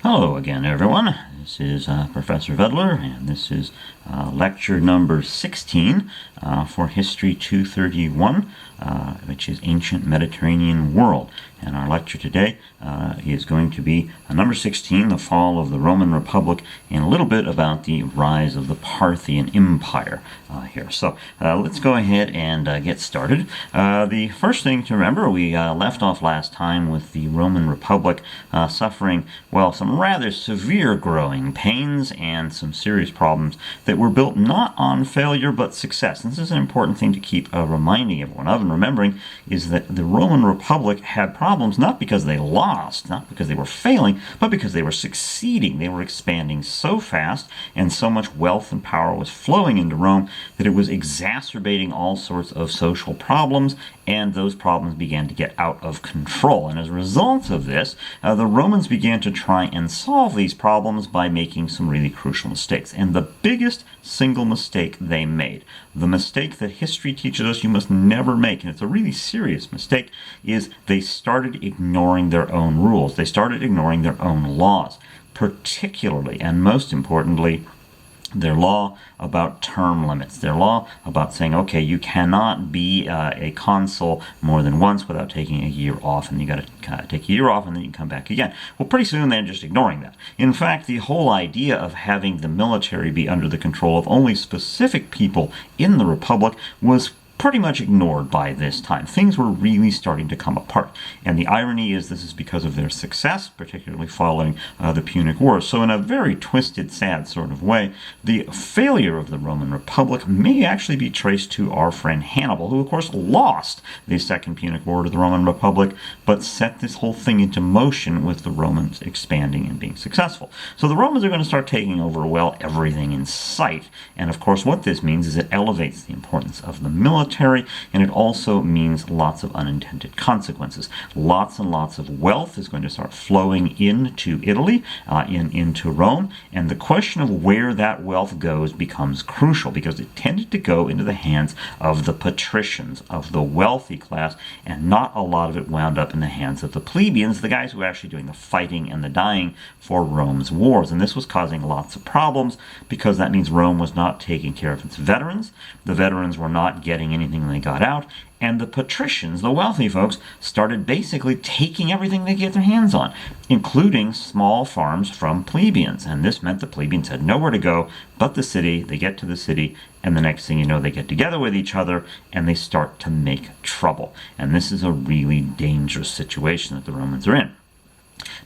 Hello again, everyone. This is Professor Vedler, and this is lecture number 16 for History 231, which is Ancient Mediterranean World. And our lecture today is going to be number 16, the fall of the Roman Republic, and a little bit about the rise of the Parthian Empire here. So let's go ahead and get started. The first thing to remember, we left off last time with the Roman Republic suffering, well, some rather severe growing pains and some serious problems that were built not on failure but success. And this is an important thing to keep reminding everyone of and remembering, is that the Roman Republic had problems not because they lost, not because they were failing, but because they were succeeding. They were expanding so fast, and so much wealth and power was flowing into Rome that it was exacerbating all sorts of social problems, and those problems began to get out of control. And as a result of this, the Romans began to try and solve these problems by making some really crucial mistakes. And the biggest single mistake they made, the mistake that history teaches us you must never make, and it's a really serious mistake, is they started ignoring their own rules. They started ignoring their own laws, particularly and most importantly, their law about term limits, their law about saying, okay, you cannot be a consul more than once without taking a year off, and you got to take a year off and then you can come back again. Well, pretty soon they're just ignoring that. In fact, the whole idea of having the military be under the control of only specific people in the Republic was pretty much ignored by this time. Things were really starting to come apart. And the irony is this is because of their success, particularly following the Punic Wars. So in a very twisted, sad sort of way, the failure of the Roman Republic may actually be traced to our friend Hannibal, who of course lost the Second Punic War to the Roman Republic, but set this whole thing into motion with the Romans expanding and being successful. So the Romans are going to start taking over, well, everything in sight. And of course what this means is it elevates the importance of the military, and it also means lots of unintended consequences. Lots and lots of wealth is going to start flowing into Italy, into Rome, and the question of where that wealth goes becomes crucial, because it tended to go into the hands of the patricians, of the wealthy class, and not a lot of it wound up in the hands of the plebeians, the guys who were actually doing the fighting and the dying for Rome's wars. And this was causing lots of problems, because that means Rome was not taking care of its veterans. The veterans were not getting anything they got out, and the patricians, the wealthy folks, started basically taking everything they could get their hands on, including small farms from plebeians. And this meant the plebeians had nowhere to go but the city. They get to the city, and the next thing you know, they get together with each other and they start to make trouble. And this is a really dangerous situation that the Romans are in.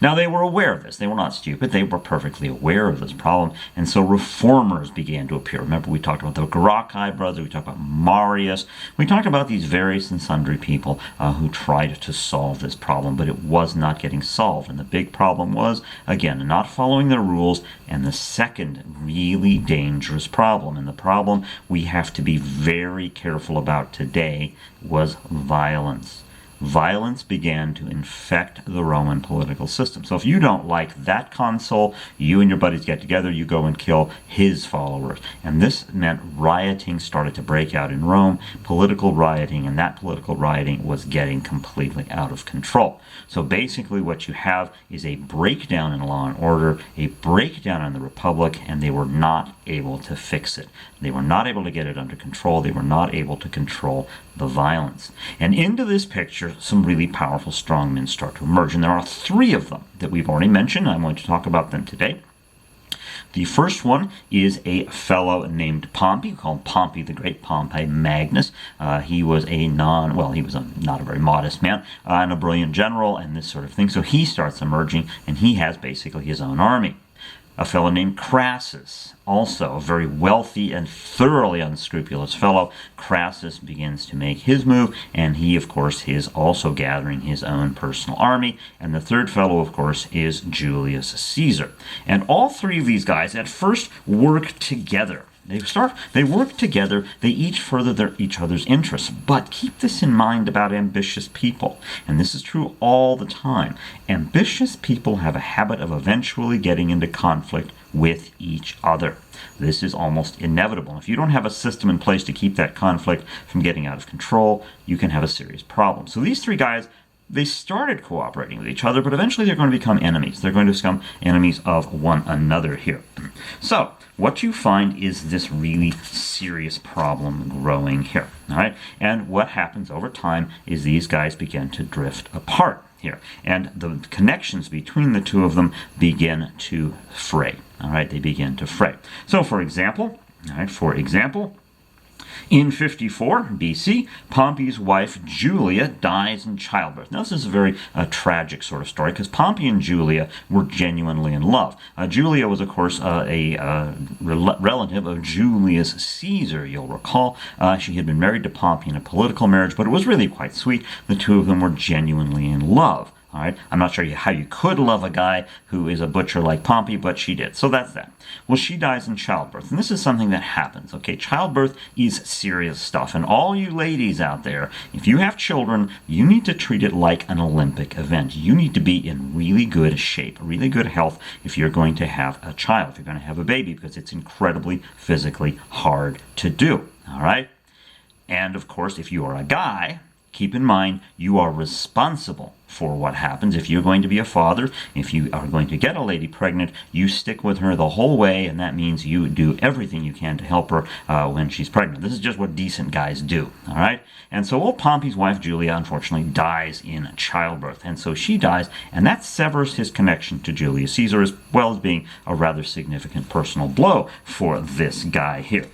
Now, they were aware of this. They were not stupid. They were perfectly aware of this problem, and so reformers began to appear. Remember, we talked about the Gracchi brothers, we talked about Marius, we talked about these various and sundry people who tried to solve this problem, but it was not getting solved. And the big problem was, again, not following the rules, and the second really dangerous problem, and the problem we have to be very careful about today, was violence. Violence began to infect the Roman political system. So if you don't like that consul, you and your buddies get together, you go and kill his followers. And this meant rioting started to break out in Rome, political rioting, and that political rioting was getting completely out of control. So basically what you have is a breakdown in law and order, a breakdown in the Republic, and they were not able to fix it. They were not able to get it under control. They were not able to control the violence. And into this picture, some really powerful strongmen start to emerge. And there are three of them that we've already mentioned. I'm going to talk about them today. The first one is a fellow named Pompey, called Pompey the Great, Pompey Magnus. He was not a very modest man, and a brilliant general, and this sort of thing. So he starts emerging, and he has basically his own army. A fellow named Crassus, also a very wealthy and thoroughly unscrupulous fellow. Crassus begins to make his move, and he, of course, is also gathering his own personal army. And the third fellow, of course, is Julius Caesar. And all three of these guys at first work together. They work together, they each further each other's interests. But keep this in mind about ambitious people, and this is true all the time. Ambitious people have a habit of eventually getting into conflict with each other. This is almost inevitable. If you don't have a system in place to keep that conflict from getting out of control, you can have a serious problem. So these three guys they started cooperating with each other, but eventually they're going to become enemies. They're going to become enemies of one another here. So what you find is this really serious problem growing here. All right, and what happens over time is these guys begin to drift apart here, and the connections between the two of them begin to fray. All right, they begin to fray. So, for example, in 54 BC, Pompey's wife Julia dies in childbirth. Now, this is a very tragic sort of story because Pompey and Julia were genuinely in love. Julia was, of course, a relative of Julius Caesar, you'll recall. She had been married to Pompey in a political marriage, but it was really quite sweet. The two of them were genuinely in love. All right, I'm not sure how you could love a guy who is a butcher like Pompey, but she did. So that's that. Well, she dies in childbirth, and this is something that happens. Okay, childbirth is serious stuff, and all you ladies out there, if you have children, you need to treat it like an Olympic event. You need to be in really good shape, really good health if you're going to have a child, if you're going to have a baby, because it's incredibly physically hard to do. All right, and of course, if you are a guy, keep in mind you are responsible for what happens. If you're going to be a father, if you are going to get a lady pregnant, you stick with her the whole way, and that means you do everything you can to help her when she's pregnant. This is just what decent guys do, all right? And so old Pompey's wife, Julia, unfortunately dies in childbirth, and so she dies, and that severs his connection to Julius Caesar, as well as being a rather significant personal blow for this guy here.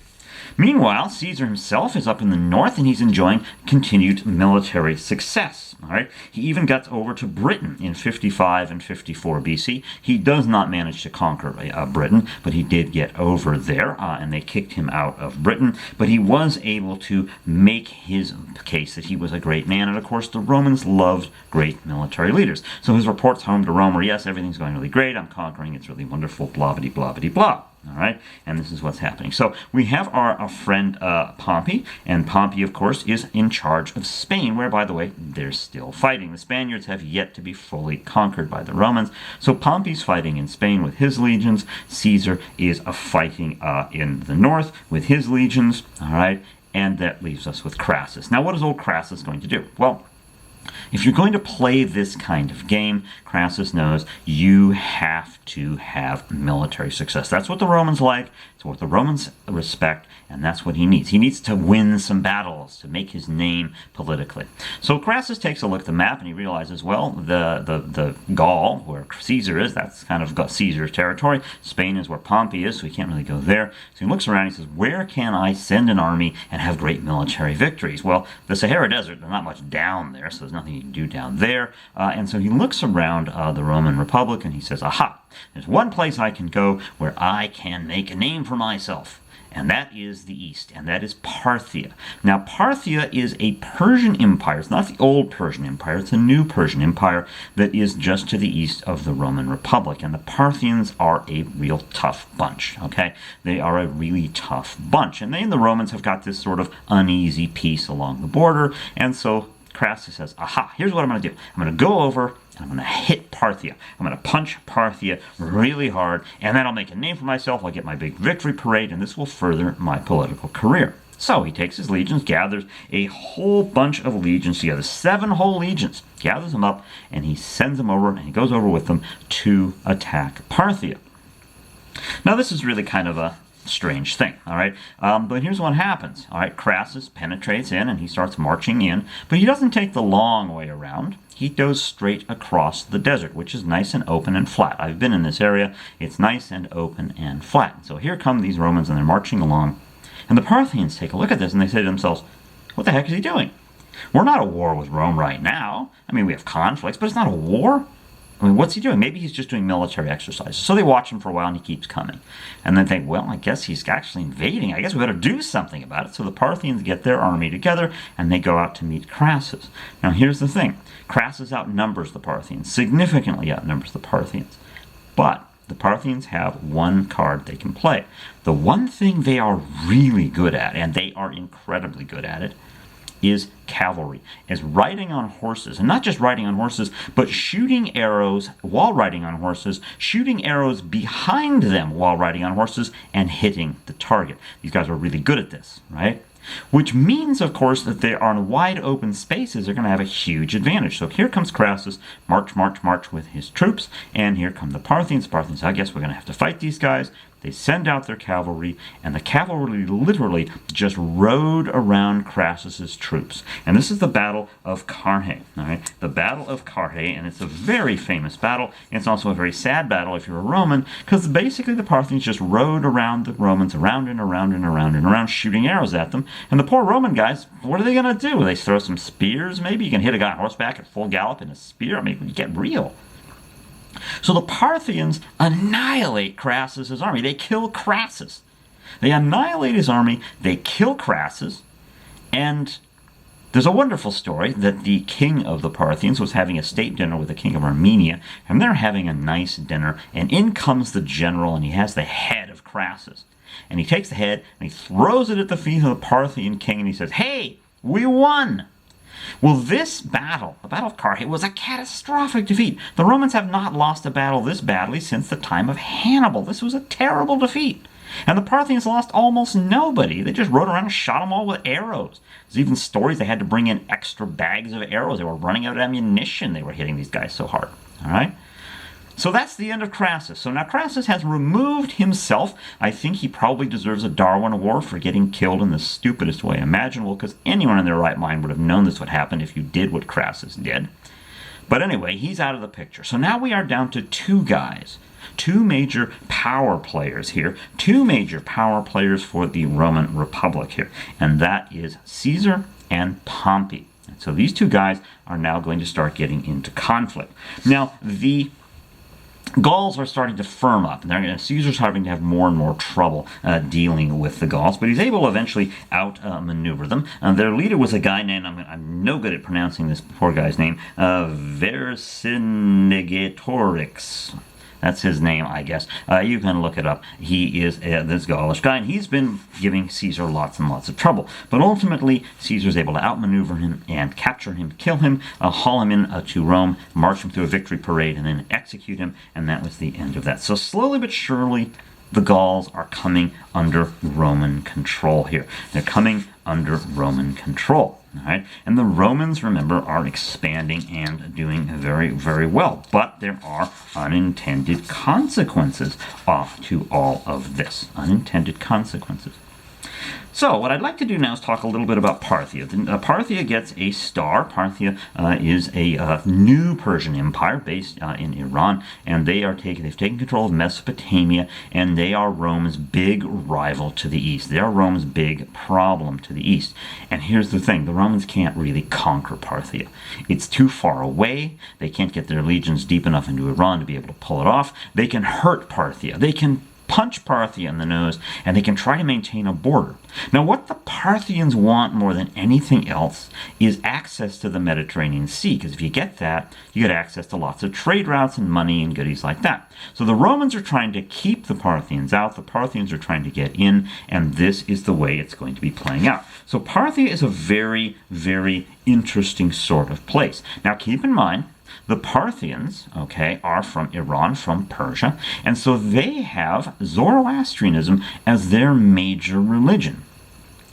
Meanwhile, Caesar himself is up in the north, and he's enjoying continued military success. All right, he even got over to Britain in 55 and 54 BC. He does not manage to conquer Britain, but he did get over there, and they kicked him out of Britain. But he was able to make his case that he was a great man, and of course the Romans loved great military leaders. So his reports home to Rome were, yes, everything's going really great, I'm conquering, it's really wonderful, blah-bitty-blah-bitty-blah. All right, and this is what's happening. So we have our friend Pompey, and Pompey, of course, is in charge of Spain, where, by the way, they're still fighting. The Spaniards have yet to be fully conquered by the Romans. So Pompey's fighting in Spain with his legions. Caesar is fighting in the north with his legions. All right, and that leaves us with Crassus. Now, what is old Crassus going to do? Well, if you're going to play this kind of game, Crassus knows you have to have military success. That's what the Romans like, it's what the Romans respect, and that's what he needs. He needs to win some battles to make his name politically. So Crassus takes a look at the map and he realizes, well, the Gaul, where Caesar is, that's kind of Caesar's territory. Spain is where Pompey is, so he can't really go there. So he looks around and he says, where can I send an army and have great military victories? Well, the Sahara Desert, there's not much down there, so there's nothing you can do down there. And so he looks around the Roman Republic and he says, aha, there's one place I can go where I can make a name for myself. And that is the east, and that is Parthia. Now, Parthia is a Persian empire. It's not the old Persian empire. It's a new Persian empire that is just to the east of the Roman Republic. And the Parthians are a real tough bunch, okay? They are a really tough bunch. And they and the Romans have got this sort of uneasy peace along the border. And so Crassus says, aha, here's what I'm going to do. I'm going to go over and I'm going to hit Parthia. I'm going to punch Parthia really hard, and then I'll make a name for myself. I'll get my big victory parade, and this will further my political career. So he takes his legions, gathers a whole bunch of legions together, 7 whole legions, gathers them up, and he sends them over, and he goes over with them to attack Parthia. Now, this is really kind of a strange thing, all right? But here's what happens, all right? Crassus penetrates in, and he starts marching in, but he doesn't take the long way around. He goes straight across the desert, which is nice and open and flat. I've been in this area. It's nice and open and flat. So here come these Romans, and they're marching along. And the Parthians take a look at this, and they say to themselves, what the heck is he doing? We're not at war with Rome right now. I mean, we have conflicts, but it's not a war. I mean, what's he doing? Maybe he's just doing military exercises. So they watch him for a while, and he keeps coming. And then think, well, I guess he's actually invading. I guess we better do something about it. So the Parthians get their army together, and they go out to meet Crassus. Now, here's the thing. Crassus outnumbers the Parthians, significantly outnumbers the Parthians. But the Parthians have one card they can play. The one thing they are really good at, and they are incredibly good at it, is cavalry, is riding on horses, and not just riding on horses, but shooting arrows while riding on horses, shooting arrows behind them while riding on horses, and hitting the target. These guys are really good at this, right? which means, of course, that they are in wide open spaces. They're going to have a huge advantage. So here comes Crassus, march, march, march with his troops, and here come the Parthians. Parthians, I guess we're going to have to fight these guys. They send out their cavalry, and the cavalry literally just rode around Crassus's troops. And this is the Battle of Carrhae, all right? The Battle of Carrhae, and it's a very famous battle. It's also a very sad battle if you're a Roman, because basically the Parthians just rode around the Romans, around and around and around and around, shooting arrows at them. And the poor Roman guys, what are they going to do? They throw some spears, maybe? You can hit a guy on horseback at full gallop in a spear. I mean, get real. So the Parthians annihilate Crassus's army. They kill Crassus. They annihilate his army. They kill Crassus. And there's a wonderful story that the king of the Parthians was having a state dinner with the king of Armenia. And they're having a nice dinner. And in comes the general, and he has the head of Crassus. And he takes the head, and he throws it at the feet of the Parthian king, and he says, "Hey, we won!" Well, this battle, the Battle of Carrhae, was a catastrophic defeat. The Romans have not lost a battle this badly since the time of Hannibal. This was a terrible defeat. And the Parthians lost almost nobody. They just rode around and shot them all with arrows. There's even stories they had to bring in extra bags of arrows. They were running out of ammunition. They were hitting these guys so hard. All right? So that's the end of Crassus. So now Crassus has removed himself. I think he probably deserves a Darwin Award for getting killed in the stupidest way imaginable, because anyone in their right mind would have known this would happen if you did what Crassus did. But anyway, he's out of the picture. So now we are down to two guys, two major power players here, two major power players for the Roman Republic here, and that is Caesar and Pompey. And so these two guys are now going to start getting into conflict. Now, the Gauls are starting to firm up, and Caesar's having to have more and more trouble dealing with the Gauls, but he's able to eventually outmaneuver them. Their leader was a guy named, I'm no good at pronouncing this poor guy's name, Vercingetorix. That's his name, I guess. You can look it up. He is this Gaulish guy, and he's been giving Caesar lots and lots of trouble. But ultimately, Caesar's able to outmaneuver him and capture him, kill him, haul him in to Rome, march him through a victory parade, and then execute him, and that was the end of that. So slowly but surely, the Gauls are coming under Roman control here. They're coming under Roman control. All right? And the Romans, remember, are expanding and doing very, very well. But there are unintended consequences to all of this. Unintended consequences. So what I'd like to do now is talk a little bit about Parthia. Parthia gets a star. Parthia is a new Persian empire based in Iran, and they've taken control of Mesopotamia, and they are Rome's big rival to the east. They are Rome's big problem to the east. And here's the thing, the Romans can't really conquer Parthia. It's too far away. They can't get their legions deep enough into Iran to be able to pull it off. They can hurt Parthia. They can punch Parthia in the nose, and they can try to maintain a border. Now, what the Parthians want more than anything else is access to the Mediterranean Sea, because if you get that, you get access to lots of trade routes and money and goodies like that. So the Romans are trying to keep the Parthians out, the Parthians are trying to get in, and this is the way it's going to be playing out. So Parthia is a very, very interesting sort of place. Now, keep in mind, the Parthians, okay, are from Iran, from Persia, and so they have Zoroastrianism as their major religion.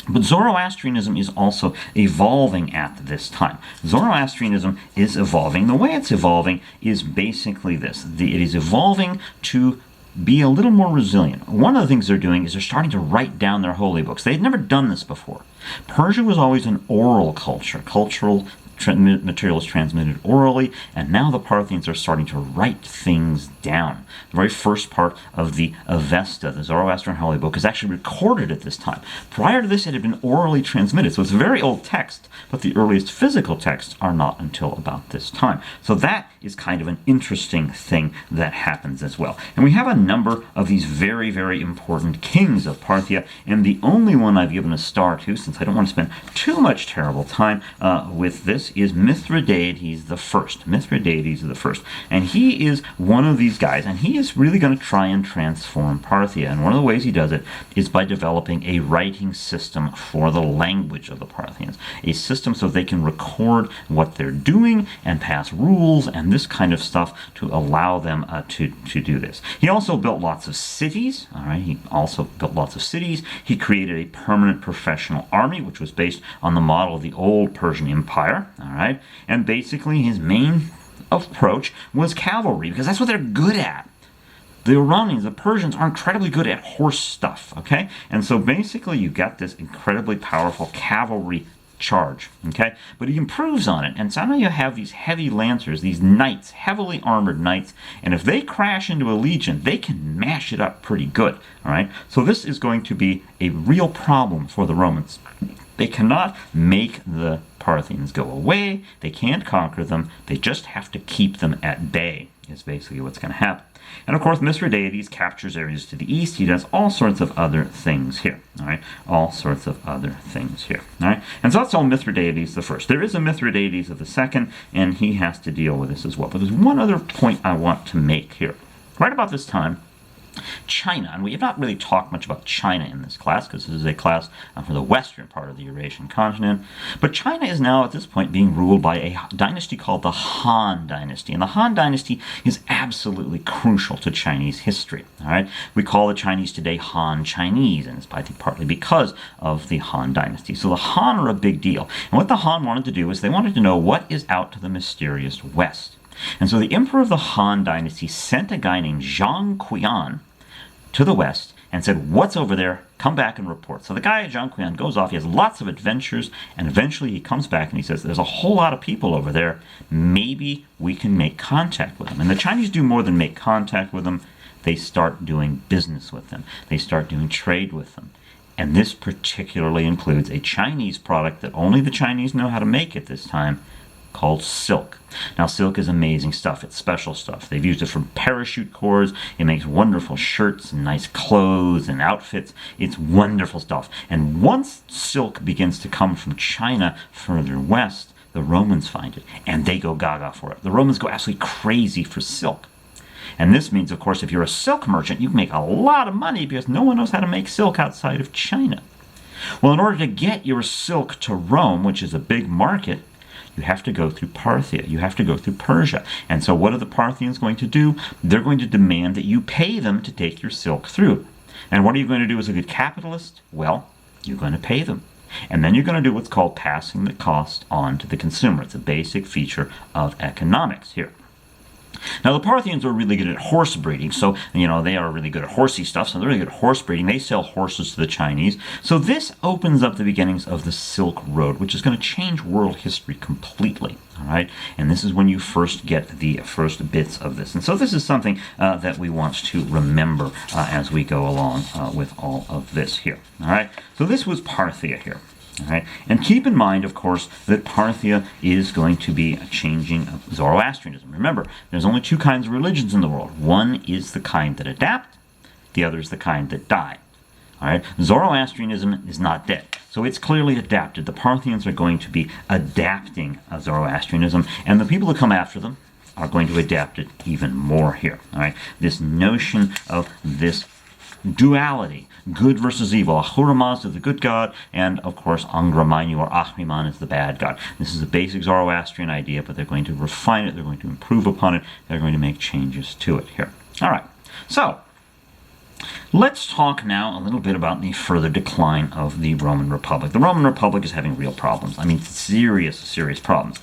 But Zoroastrianism is also evolving at this time. Zoroastrianism is evolving. The way it's evolving is basically this. It is evolving to be a little more resilient. One of the things they're doing is they're starting to write down their holy books. They'd never done this before. Persia was always an oral culture, cultural material is transmitted orally, and now the Parthians are starting to write things down. The very first part of the Avesta, the Zoroastrian Holy Book, is actually recorded at this time. Prior to this, it had been orally transmitted, so it's a very old text, but the earliest physical texts are not until about this time. So that is kind of an interesting thing that happens as well. And we have a number of these very, very important kings of Parthia, and the only one I've given a star to, since I don't want to spend too much terrible time with this, is Mithridates the First. Mithridates the First. And he is one of these guys, and he is really going to try and transform Parthia. And one of the ways he does it is by developing a writing system for the language of the Parthians, a system so they can record what they're doing and pass rules and this kind of stuff to allow them to do this. He also built lots of cities. All right, He created a permanent professional army, which was based on the model of the old Persian Empire. All right, and basically his main approach was cavalry, because that's what they're good at. The Iranians, the Persians, are incredibly good at horse stuff, okay? And so basically you got this incredibly powerful cavalry charge, okay? But he improves on it, and so now you have these heavy lancers, these knights, heavily armored knights, and if they crash into a legion, they can mash it up pretty good, all right? So this is going to be a real problem for the Romans. They cannot make the Parthians go away. They can't conquer them. They just have to keep them at bay, is basically what's going to happen. And of course, Mithridates captures areas to the east. He does all sorts of other things here. All right, all sorts of other things here. All right, and so that's all Mithridates the first. There is a Mithridates of the second, and he has to deal with this as well. But there's one other point I want to make here. Right about this time, China, and we have not really talked much about China in this class because this is a class for the western part of the Eurasian continent, but China is now at this point being ruled by a dynasty called the Han Dynasty, and the Han Dynasty is absolutely crucial to Chinese history. All right, we call the Chinese today Han Chinese, and it's partly because of the Han Dynasty. So the Han are a big deal, and what the Han wanted to do is they wanted to know what is out to the mysterious west. And so the emperor of the Han Dynasty sent a guy named Zhang Qian to the west and said, what's over there? Come back and report. So the guy, Zhang Qian, goes off. He has lots of adventures, and eventually he comes back and he says, there's a whole lot of people over there. Maybe we can make contact with them. And the Chinese do more than make contact with them. They start doing business with them. They start doing trade with them. And this particularly includes a Chinese product that only the Chinese know how to make at this time, called silk. Now, silk is amazing stuff. It's special stuff. They've used it for parachute cords. It makes wonderful shirts and nice clothes and outfits. It's wonderful stuff. And once silk begins to come from China further west, the Romans find it, and they go gaga for it. The Romans go absolutely crazy for silk. And this means, of course, if you're a silk merchant, you can make a lot of money because no one knows how to make silk outside of China. Well, in order to get your silk to Rome, which is a big market, you have to go through Parthia. You have to go through Persia. And so what are the Parthians going to do? They're going to demand that you pay them to take your silk through. And what are you going to do as a good capitalist? Well, you're going to pay them. And then you're going to do what's called passing the cost on to the consumer. It's a basic feature of economics here. Now, the Parthians are really good at horse breeding, so, they are really good at horsey stuff, so they're really good at horse breeding. They sell horses to the Chinese. So this opens up the beginnings of the Silk Road, which is going to change world history completely, all right? And this is when you first get the first bits of this. And so this is something that we want to remember as we go along with all of this here, all right? So this was Parthia here. All right, and keep in mind, of course, that Parthia is going to be a changing of Zoroastrianism. Remember, there's only two kinds of religions in the world. One is the kind that adapt, the other is the kind that die. All right, Zoroastrianism is not dead, so it's clearly adapted. The Parthians are going to be adapting Zoroastrianism, and the people who come after them are going to adapt it even more here. All right, this notion of this duality, good versus evil. Ahura Mazda is the good god, and of course Angra Mainyu or Ahriman is the bad god. This is a basic Zoroastrian idea, but they're going to refine it, they're going to improve upon it, they're going to make changes to it here. Alright, so let's talk now a little bit about the further decline of the Roman Republic. The Roman Republic is having real problems. I mean, serious, serious problems.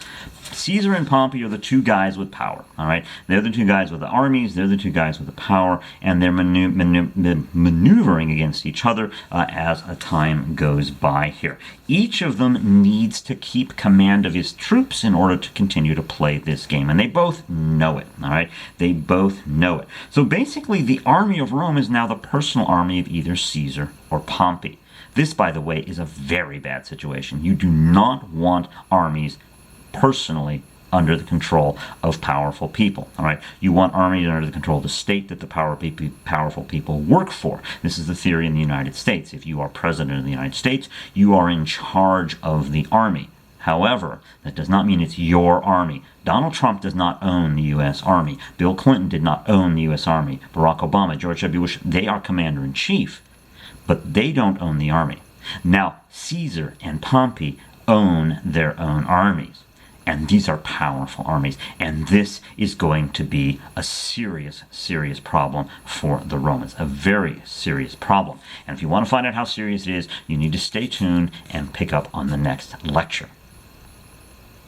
Caesar and Pompey are the two guys with power, all right? They're the two guys with the armies, they're the two guys with the power, and they're maneuvering against each other as time goes by here. Each of them needs to keep command of his troops in order to continue to play this game, and they both know it, all right? They both know it. So basically, the army of Rome is now the personal army of either Caesar or Pompey. This, by the way, is a very bad situation. You do not want armies personally under the control of powerful people. All right, you want armies under the control of the state that the powerful people work for. This is the theory in the United States. If you are president of the United States, you are in charge of the army. However, that does not mean it's your army. Donald Trump does not own the U.S. Army. Bill Clinton did not own the U.S. Army. Barack Obama, George W. Bush, they are commander-in-chief, but they don't own the army. Now, Caesar and Pompey own their own armies. And these are powerful armies. And this is going to be a serious, serious problem for the Romans. A very serious problem. And if you want to find out how serious it is, you need to stay tuned and pick up on the next lecture.